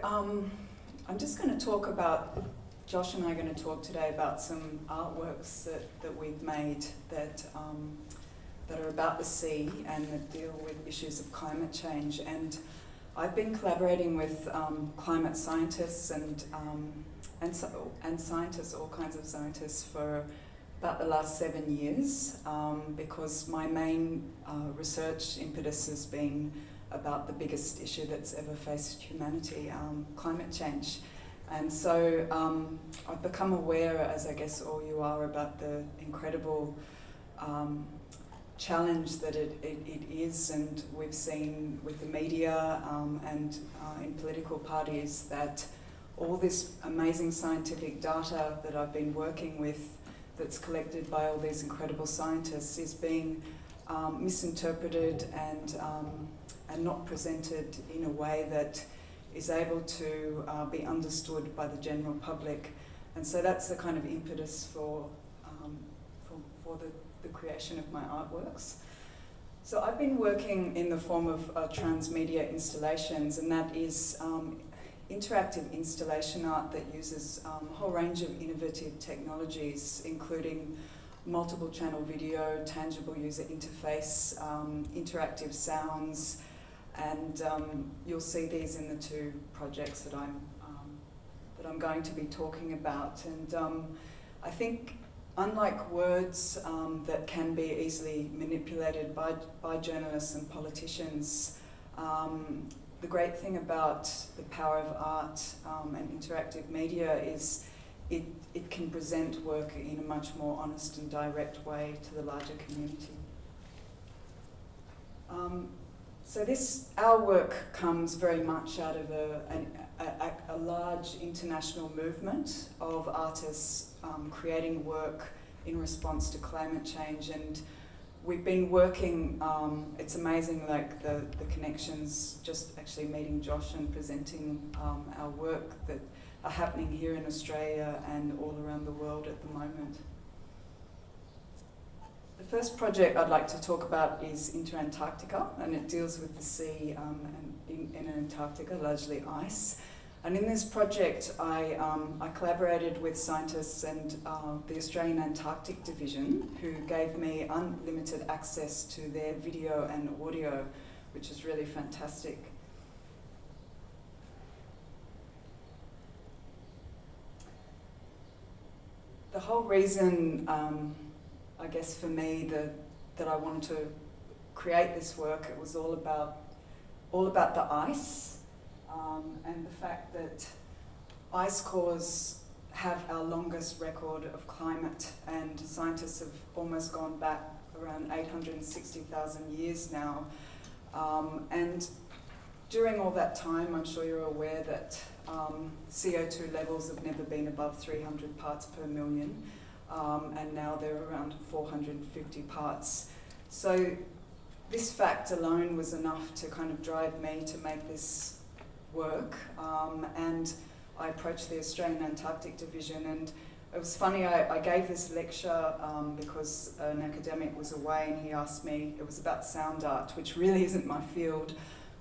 I'm just going to talk about, Josh and I are going to talk today about some artworks that we've made that are about the sea and that deal with issues of climate change. And I've been collaborating with climate scientists and scientists, all kinds of scientists, for about the last 7 years, because my main research impetus has been about the biggest issue that's ever faced humanity, climate change. And so I've become aware, as I guess all you are, about the incredible challenge that it is, and we've seen with the media and in political parties that all this amazing scientific data that I've been working with, that's collected by all these incredible scientists, is being misinterpreted and not presented in a way that is able to be understood by the general public. And so that's the kind of impetus for the creation of my artworks. So I've been working in the form of transmedia installations, and that is interactive installation art that uses a whole range of innovative technologies, including multiple channel video, tangible user interface, interactive sounds, and you'll see these in the two projects that I'm going to be talking about. And I think, unlike words that can be easily manipulated by journalists and politicians, the great thing about the power of art and interactive media is it can present work in a much more honest and direct way to the larger community. So our work comes very much out of a large international movement of artists creating work in response to climate change, and we've been working, it's amazing, like the connections, just actually meeting Josh and presenting our work that are happening here in Australia and all around the world at the moment. The first project I'd like to talk about is InterANTARCTICA, and it deals with the sea in Antarctica, largely ice. And in this project, I collaborated with scientists and the Australian Antarctic Division, who gave me unlimited access to their video and audio, which is really fantastic. The whole reason, I guess for me, that I wanted to create this work, it was all about the ice. And the fact that ice cores have our longest record of climate, and scientists have almost gone back around 860,000 years now. And during all that time, I'm sure you're aware that CO2 levels have never been above 300 parts per million, and now they're around 450 parts. So this fact alone was enough to kind of drive me to make this work, and I approached the Australian Antarctic Division, and it was funny, I gave this lecture because an academic was away, and he asked me, it was about sound art, which really isn't my field,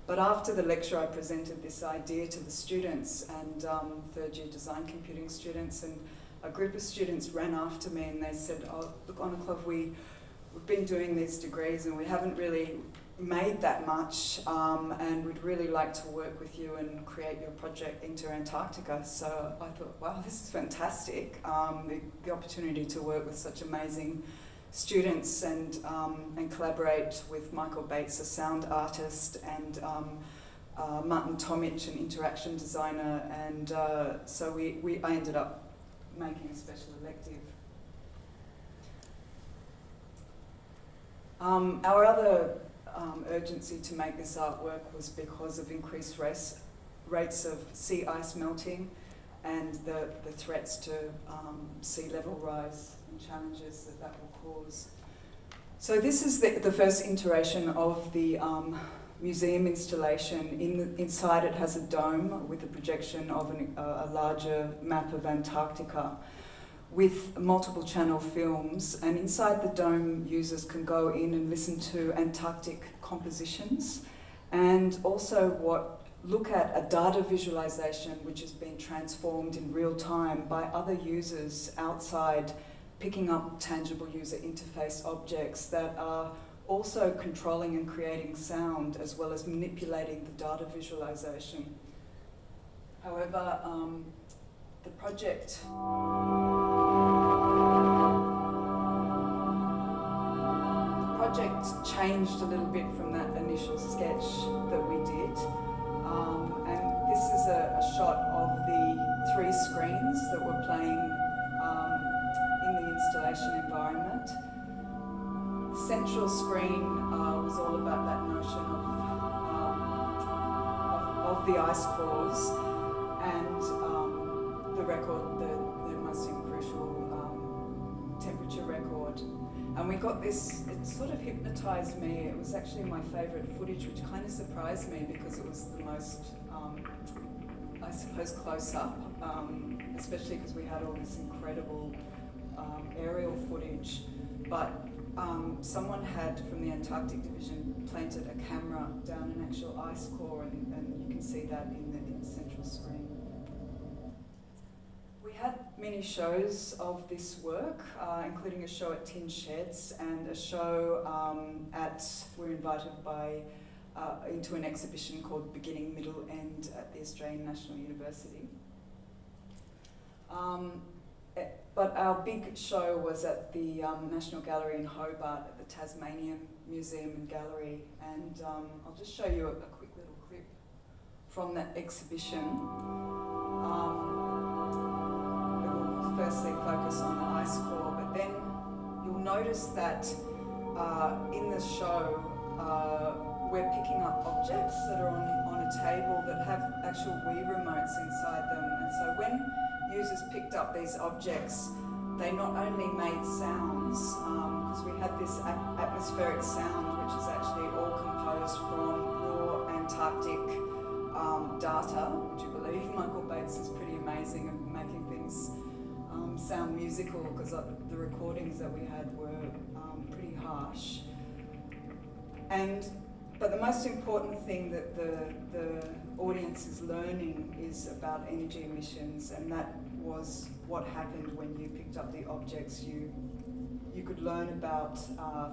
but after the lecture I presented this idea to the students, and third year design computing students, and a group of students ran after me and they said, oh, look, Onaclov, we've been doing these degrees and we haven't really made that much, and we'd really like to work with you and create your project InterANTARCTICA. So I thought, wow, this is fantastic. The opportunity to work with such amazing students and collaborate with Michael Bates, a sound artist, and Martin Tomic, an interaction designer, and so I ended up making a special elective. Our other urgency to make this artwork was because of increased rates of sea ice melting and the threats to sea level rise and challenges that will cause. So this is the first iteration of the museum installation. Inside it has a dome with a projection of a larger map of Antarctica with multiple channel films, and inside the dome users can go in and listen to Antarctic compositions and also what look at a data visualization which has been transformed in real time by other users outside, picking up tangible user interface objects that are also controlling and creating sound as well as manipulating the data visualization. However, the project changed a little bit from that initial sketch that we did. And this is a shot of the 3 screens that were playing in the installation environment. The central screen was all about that notion of the ice cores and the record, the most crucial temperature record. And we got this, it sort of hypnotised me. It was actually my favourite footage, which kind of surprised me because it was the most, I suppose, close up, especially because we had all this incredible aerial footage. But someone had, from the Antarctic Division, planted a camera down an actual ice core, and you can see that in the central screen. We had many shows of this work, including a show at Tin Sheds and a show we were invited into an exhibition called Beginning, Middle, End at the Australian National University. But our big show was at the National Gallery in Hobart at the Tasmanian Museum and Gallery, and I'll just show you a quick little clip from that exhibition. Firstly focus on the ice core, but then you'll notice that in the show we're picking up objects that are on a table that have actual Wii remotes inside them, and so when users picked up these objects, they not only made sounds, because we had this atmospheric sound which is actually all composed from raw Antarctic data. Would you believe Michael Bates is pretty amazing at making things sound musical, because the recordings that we had were pretty harsh. But the most important thing that the audience is learning is about energy emissions, and that was what happened when you picked up the objects you could learn about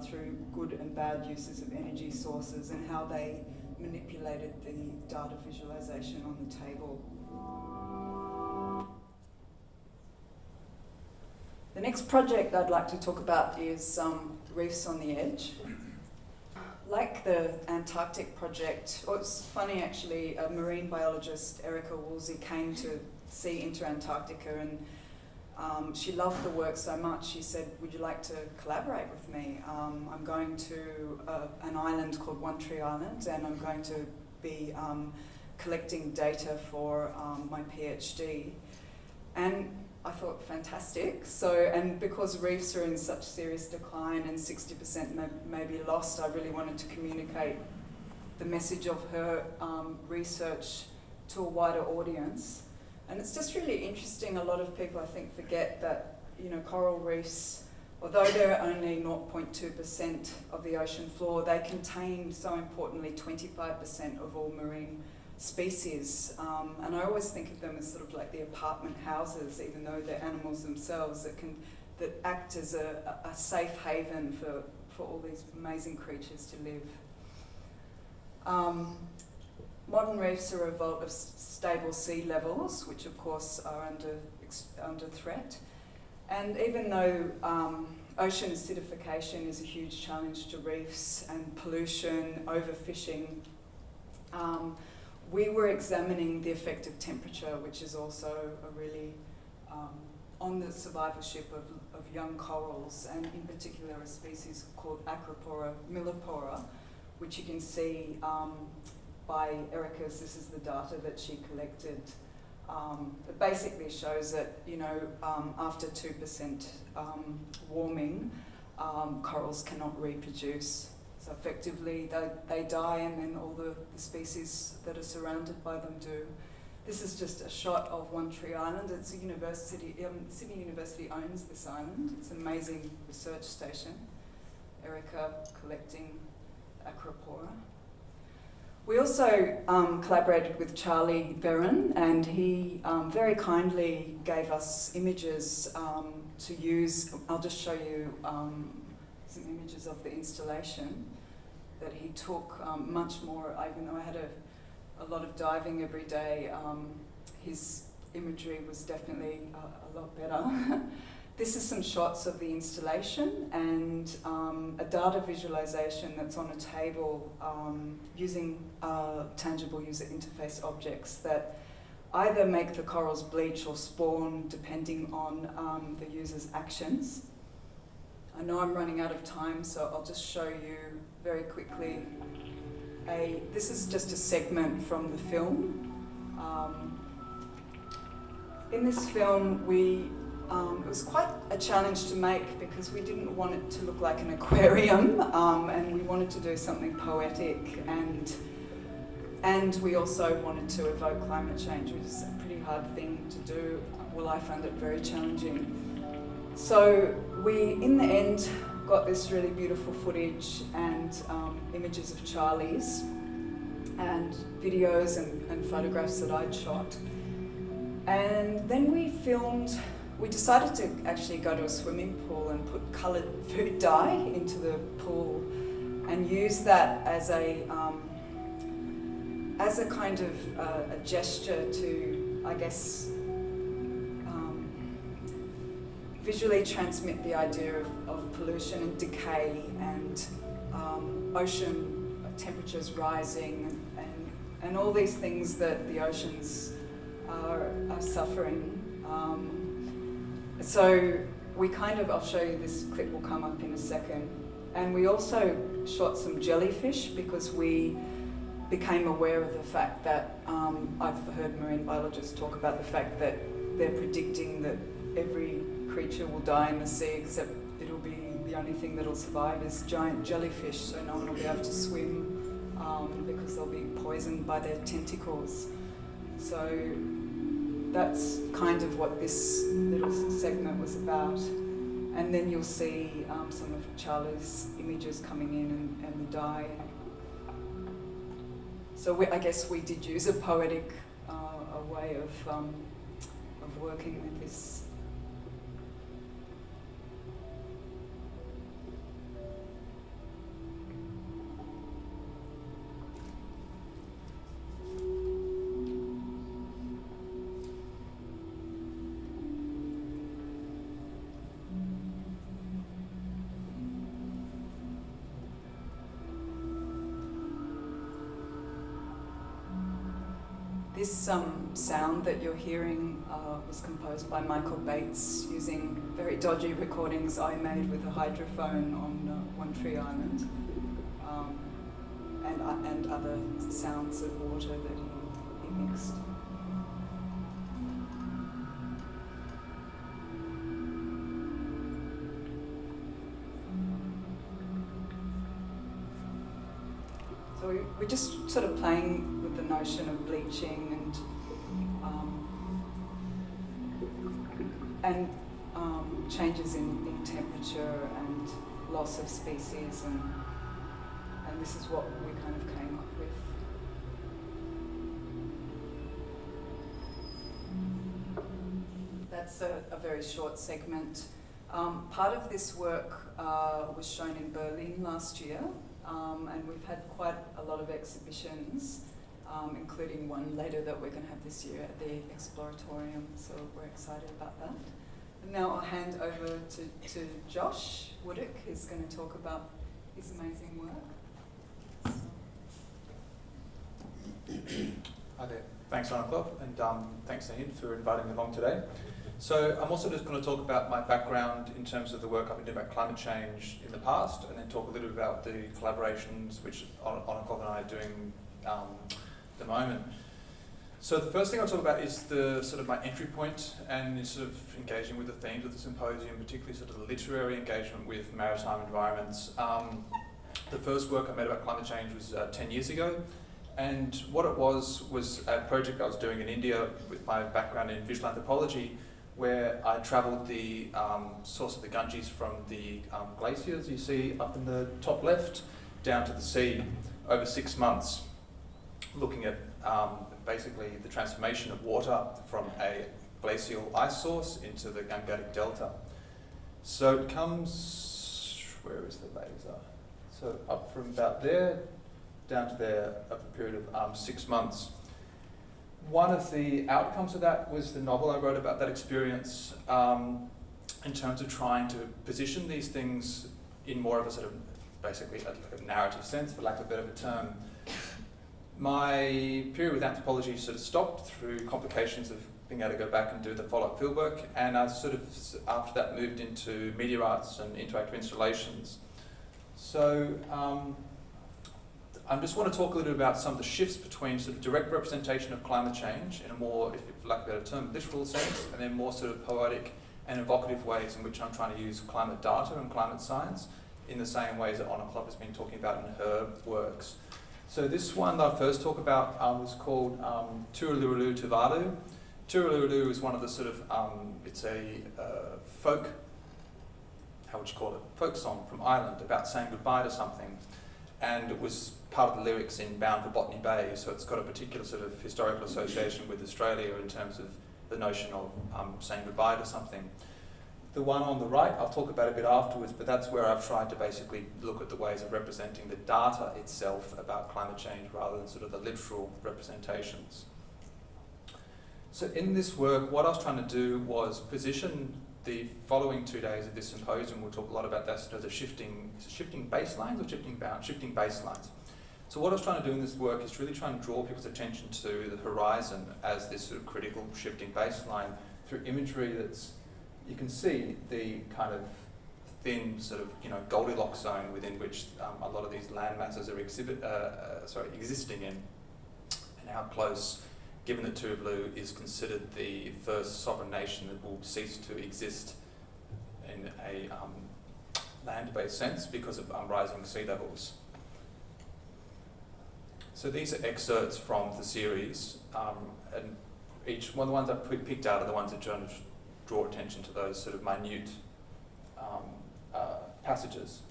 through good and bad uses of energy sources and how they manipulated the data visualization on the table. The next project I'd like to talk about is Reefs on the Edge. Like the Antarctic project, it's funny actually, marine biologist Erica Woolsey came to see InterANTARCTICA, and she loved the work so much, she said, would you like to collaborate with me? I'm going to an island called One Tree Island, and I'm going to be collecting data for my PhD. And I thought, fantastic. So, and because reefs are in such serious decline and 60% may be lost, I really wanted to communicate the message of her research to a wider audience. And it's just really interesting. A lot of people, I think, forget that, you know, coral reefs, although they're only 0.2% of the ocean floor, they contain, so importantly, 25% of all marine species. And I always think of them as sort of like the apartment houses, even though they're animals themselves that act as a safe haven for all these amazing creatures to live. Modern reefs are a result of stable sea levels, which of course are under threat. And even though ocean acidification is a huge challenge to reefs, and pollution, overfishing, we were examining the effect of temperature, which is also a really on the survivorship of young corals, and in particular a species called Acropora millipora, which you can see by Erica's, this is the data that she collected. It basically shows that, you know, after 2% warming, corals cannot reproduce. So effectively they die, and then all the species that are surrounded by them do. This is just a shot of One Tree Island. It's a university, Sydney University owns this island. It's an amazing research station. Erica collecting Acropora. We also collaborated with Charlie Veron, and he very kindly gave us images to use. I'll just show you some images of the installation that he took much more, even though I had a lot of diving every day, his imagery was definitely a lot better. This is some shots of the installation and a data visualization that's on a table using tangible user interface objects that either make the corals bleach or spawn depending on the user's actions. I know I'm running out of time, so I'll just show you very quickly. This is just a segment from the film. In this film, it was quite a challenge to make because we didn't want it to look like an aquarium, and we wanted to do something poetic, and we also wanted to evoke climate change, which is a pretty hard thing to do. Well, I found it very challenging. So we, in the end, got this really beautiful footage and images of Charlie's and videos and photographs that I'd shot. And then we decided to actually go to a swimming pool and put coloured food dye into the pool and use that as a kind of a gesture to, I guess, visually transmit the idea of pollution and decay and ocean temperatures rising and all these things that the oceans are suffering. So we I'll show you, this clip will come up in a second. And we also shot some jellyfish because we became aware of the fact that, I've heard marine biologists talk about the fact that they're predicting that every creature will die in the sea, except it'll be the only thing that'll survive is giant jellyfish, so no one will be able to swim because they'll be poisoned by their tentacles. So that's kind of what this little segment was about. And then you'll see some of Charlie's images coming in and the dye. So I guess we did use a poetic a way of working with this. This sound that you're hearing was composed by Michael Bates using very dodgy recordings I made with a hydrophone on One Tree Island, and other sounds of water that he mixed. So we're just sort of playing with the notion of bleaching and changes in temperature and loss of species, and this is what we kind of came up with. That's a very short segment. Part of this work was shown in Berlin last year, and we've had quite a lot of exhibitions, including one later that we're going to have this year at the Exploratorium, so we're excited about that. And now I'll hand over to Josh Wodak, who's going to talk about his amazing work. Hi there. Thanks, Onaclov, and thanks to him for inviting me along today. So I'm also just going to talk about my background in terms of the work I've been doing about climate change in the past, and then talk a little bit about the collaborations which Onaclov and I are doing at the moment. So the first thing I'll talk about is the sort of my entry point and sort of engaging with the themes of the symposium, particularly sort of the literary engagement with maritime environments. The first work I made about climate change was 10 years ago. And what it was a project I was doing in India with my background in visual anthropology, where I travelled the source of the Ganges from the glaciers you see up in the top left down to the sea over 6 months. looking at basically the transformation of water from a glacial ice source into the Gangetic Delta. So it comes, where is the laser? So up from about there down to there over a period of 6 months. One of the outcomes of that was the novel I wrote about that experience in terms of trying to position these things in more of a sort of, basically a narrative sense, for lack of a better term. My period with anthropology sort of stopped through complications of being able to go back and do the follow-up fieldwork, and I sort of, after that, moved into media arts and interactive installations. So I just want to talk a little bit about some of the shifts between sort of direct representation of climate change in a more, if for lack of a better term, literal sense, and then more sort of poetic and evocative ways in which I'm trying to use climate data and climate science in the same ways that Onaclov has been talking about in her works. So this one that I first talk about was called Turalulu Tuvalu. Turalulu is one of the sort of, it's a folk, how would you call it, folk song from Ireland about saying goodbye to something. And it was part of the lyrics in Bound for Botany Bay, so it's got a particular sort of historical association with Australia in terms of the notion of saying goodbye to something. The one on the right, I'll talk about a bit afterwards, but that's where I've tried to basically look at the ways of representing the data itself about climate change rather than sort of the literal representations. So in this work, what I was trying to do was position the following 2 days of this symposium. We'll talk a lot about that as a shifting baselines or shifting baselines. So what I was trying to do in this work is really trying to draw people's attention to the horizon as this sort of critical shifting baseline through imagery that's, you can see the kind of thin sort of, Goldilocks zone within which a lot of these land masses are existing in, and how close, given that Tuvalu is considered the first sovereign nation that will cease to exist in a land-based sense because of rising sea levels. So these are excerpts from the series, and each one of the ones I've picked out are the ones that draw attention to those sort of minute passages.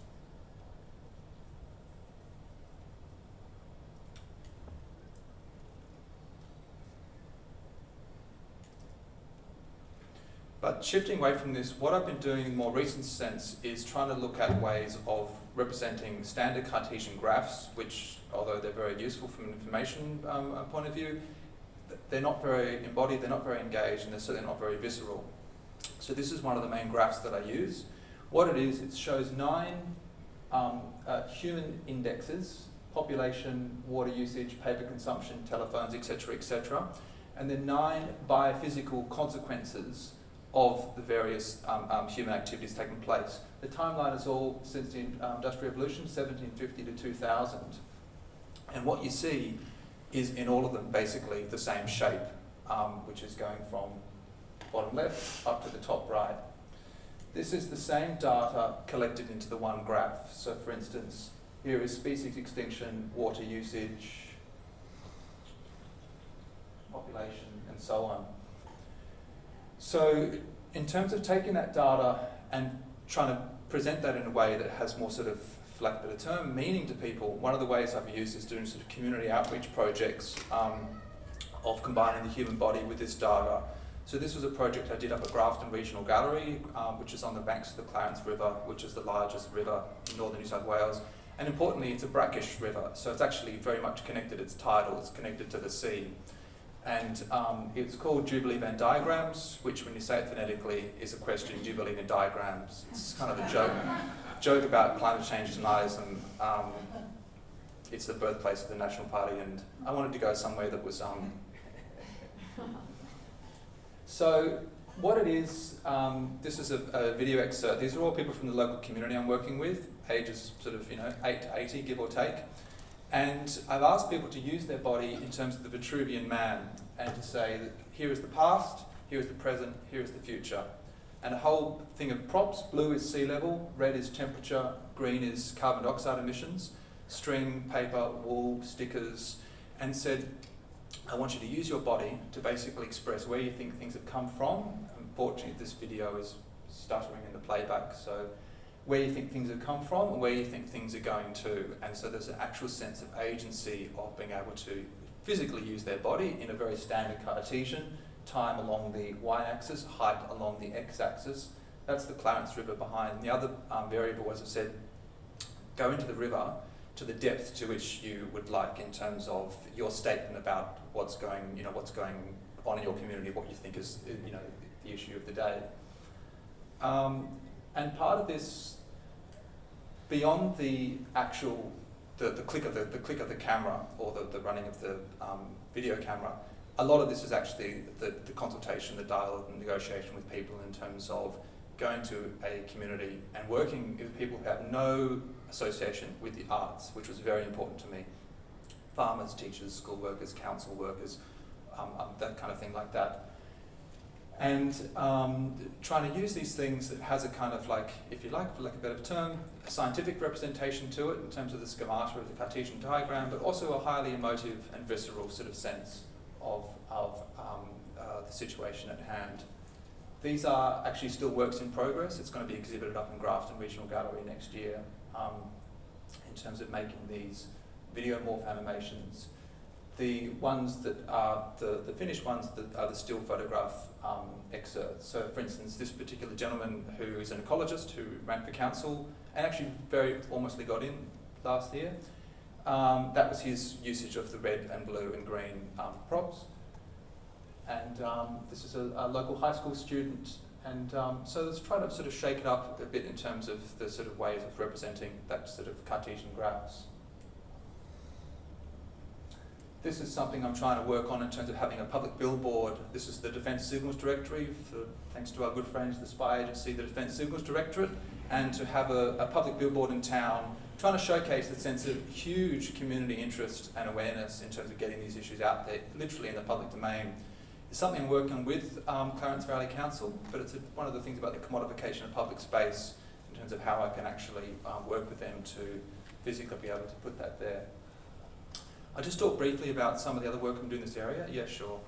But shifting away from this, what I've been doing in a more recent sense is trying to look at ways of representing standard Cartesian graphs, which, although they're very useful from an information point of view, they're not very embodied, they're not very engaged, and they're certainly not very visceral. So this is one of the main graphs that I use. What it is, it shows 9 human indexes: population, water usage, paper consumption, telephones, etc., and then 9 biophysical consequences of the various human activities taking place. The timeline is all since the Industrial Revolution, 1750 to 2000. And what you see is in all of them basically the same shape, which is going from bottom left up to the top right. This is the same data collected into the one graph. So for instance, here is species extinction, water usage, population, and so on. So in terms of taking that data and trying to present that in a way that has more sort of, for lack of a better term, meaning to people, one of the ways I've used is doing sort of community outreach projects of combining the human body with this data. So this was a project I did up at Grafton Regional Gallery, which is on the banks of the Clarence River, which is the largest river in northern New South Wales. And importantly, it's a brackish river, so it's actually very much connected, it's tidal, it's connected to the sea. And it's called Jubilee Venn Diagrams, which when you say it phonetically is a question, Jubilee Venn Diagrams. It's kind of a joke about climate change denialism. It's the birthplace of the National Party, and I wanted to go somewhere that was... So what it is, this is a video excerpt. These are all people from the local community I'm working with, ages sort of 8 to 80, give or take. And I've asked people to use their body in terms of the Vitruvian man and to say that here is the past, here is the present, here is the future. And a whole thing of props. Blue is sea level, red is temperature, green is carbon dioxide emissions, string, paper, wool, stickers, and said, I want you to use your body to basically express where you think things have come from. Unfortunately, this video is stuttering in the playback, so where you think things have come from and where you think things are going to. And so there's an actual sense of agency of being able to physically use their body in a very standard Cartesian, time along the y-axis, height along the x-axis. That's the Clarence River behind. The other variable, as I said, go into the river to the depth to which you would like in terms of your statement about what's going on in your community, what you think is the issue of the day. And part of this, beyond the actual the click of the camera or the running of the video camera, a lot of this is actually the consultation, the dialogue and negotiation with people in terms of going to a community and working with people who have no association with the arts, which was very important to me. Farmers, teachers, school workers, council workers, that kind of thing like that. And trying to use these things that has a kind of like, if you like, for lack of a better term, a scientific representation to it in terms of the schemata of the Cartesian diagram, but also a highly emotive and visceral sort of sense of the situation at hand. These are actually still works in progress. It's going to be exhibited up in Grafton Regional Gallery next year in terms of making these video morph animations. The ones that are the finished ones that are the still photograph excerpts. So for instance, this particular gentleman who is an ecologist who ran for council and actually very almost got in last year, that was his usage of the red and blue and green props. And this is a local high school student, and so let's try to sort of shake it up a bit in terms of the sort of ways of representing that sort of Cartesian graphs. This is something I'm trying to work on in terms of having a public billboard. This is the Defence Signals Directory, thanks to our good friends, the spy agency, the Defence Signals Directorate, and to have a public billboard in town, trying to showcase the sense of huge community interest and awareness in terms of getting these issues out there, literally in the public domain. It's something I'm working on with Clarence Valley Council, but it's one of the things about the commodification of public space in terms of how I can actually work with them to physically be able to put that there. I'll just talk briefly about some of the other work I'm doing in this area. Yeah, sure.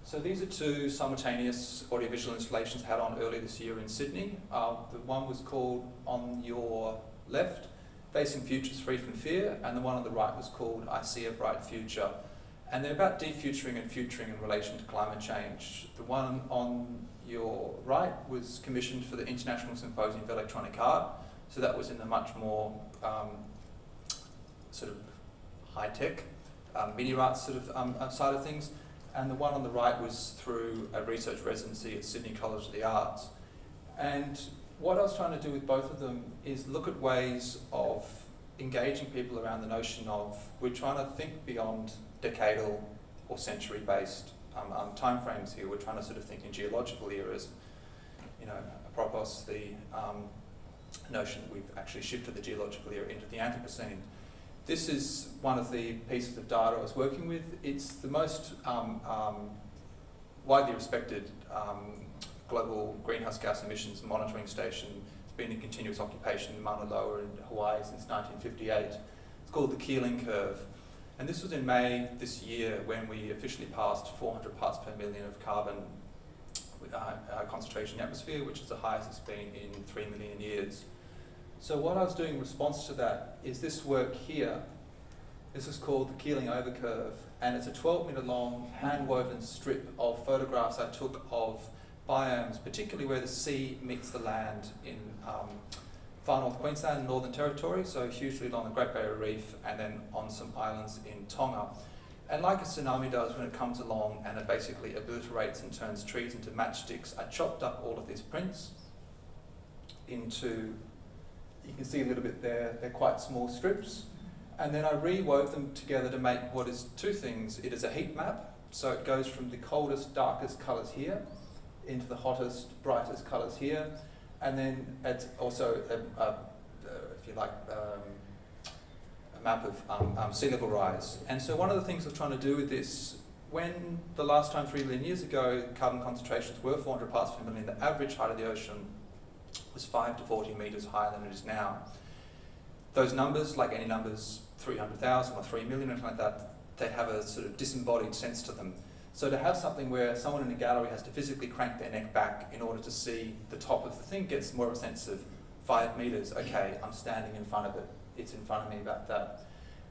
So these are two simultaneous audiovisual installations I had on earlier this year in Sydney. The one was called On Your Left, Facing Futures Free from Fear, and the one on the right was called I See a Bright Future. And they're about defuturing and futuring in relation to climate change. The one on your right was commissioned for the International Symposium of Electronic Art, so that was in the much more sort of high-tech media arts sort of side of things. And the one on the right was through a research residency at Sydney College of the Arts. And what I was trying to do with both of them is look at ways of engaging people around the notion of we're trying to think beyond decadal or century-based timeframes here. We're trying to sort of think in geological eras. Apropos the notion that we've actually shifted the geological era into the Anthropocene. This is one of the pieces of data I was working with. It's the most widely respected global greenhouse gas emissions monitoring station. It's been in continuous occupation in Mauna Loa in Hawaii since 1958. It's called the Keeling Curve. And this was in May this year when we officially passed 400 parts per million of carbon concentration in the atmosphere, which is the highest it's been in 3 million years. So what I was doing in response to that is this work here. This is called the Keeling Overcurve, and it's a 12-metre long hand-woven strip of photographs I took of biomes, particularly where the sea meets the land in far north Queensland and Northern Territory, so hugely along the Great Barrier Reef and then on some islands in Tonga. And like a tsunami does when it comes along and it basically obliterates and turns trees into matchsticks, I chopped up all of these prints into, you can see a little bit there, they're quite small strips. And then I rewove them together to make what is two things. It is a heat map, so it goes from the coldest, darkest colours here into the hottest, brightest colours here. And then it's also, if you like, a map of sea level rise. And so one of the things I was trying to do with this, when the last time 3 million years ago, carbon concentrations were 400 parts per million, the average height of the ocean was 5 to 40 metres higher than it is now. Those numbers, like any numbers, 300,000 or 3 million or something like that, they have a sort of disembodied sense to them. So to have something where someone in a gallery has to physically crank their neck back in order to see the top of the thing gets more of a sense of 5 metres. Okay, I'm standing in front of it. It's in front of me about that.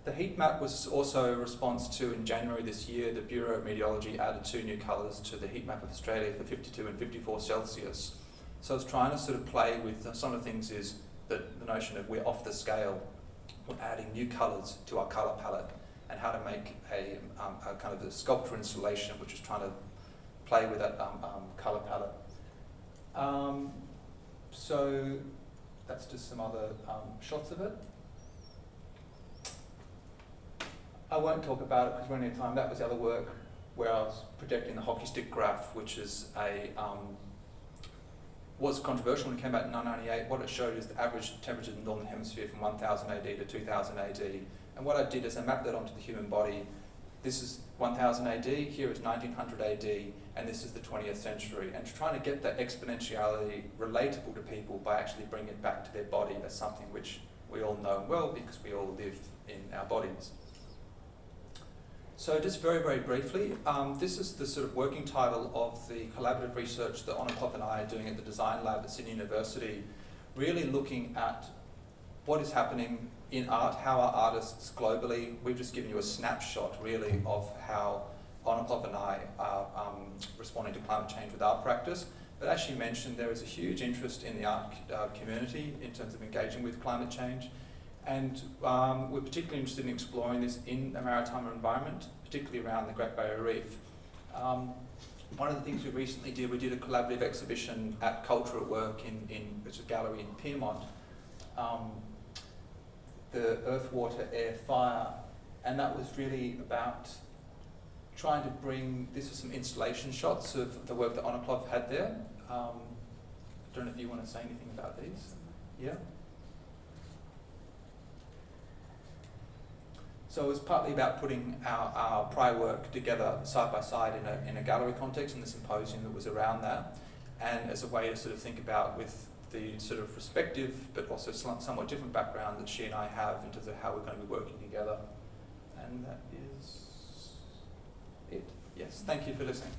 The heat map was also a response to, in January this year, the Bureau of Meteorology added 2 new colours to the heat map of Australia for 52 and 54 Celsius. So I was trying to sort of play with some of the things is that the notion of we're off the scale, we're adding new colours to our colour palette, and how to make a kind of a sculpture installation which is trying to play with that colour palette. So that's just some other shots of it. I won't talk about it because we're running out of time. That was the other work where I was projecting the hockey stick graph, which is was controversial when it came out in 1998. What it showed is the average temperature in the Northern Hemisphere from 1000 AD to 2000 AD. And what I did is I mapped that onto the human body. This is 1000 AD, here is 1900 AD, and this is the 20th century. And trying to get that exponentiality relatable to people by actually bringing it back to their body as something which we all know well because we all live in our bodies. So just very, very briefly, this is the sort of working title of the collaborative research that Onaclov and I are doing at the Design Lab at Sydney University, really looking at what is happening in art, how our artists globally, we've just given you a snapshot really of how Onaclov and I are responding to climate change with our practice. But as she mentioned, there is a huge interest in the art community in terms of engaging with climate change. And we're particularly interested in exploring this in a maritime environment, particularly around the Great Barrier Reef. One of the things we recently did, we did a collaborative exhibition at Culture at Work which is a gallery in Pyrmont, the Earth, Water, Air, Fire, and that was really about trying to bring, this is some installation shots of the work that Onaclov had there. I don't know if you want to say anything about these. Yeah? So it was partly about putting our prior work together side by side in a gallery context and the symposium that was around that, and as a way to sort of think about with the sort of respective but also somewhat different background that she and I have in terms of how we're going to be working together. And that is it. Yes, thank you for listening.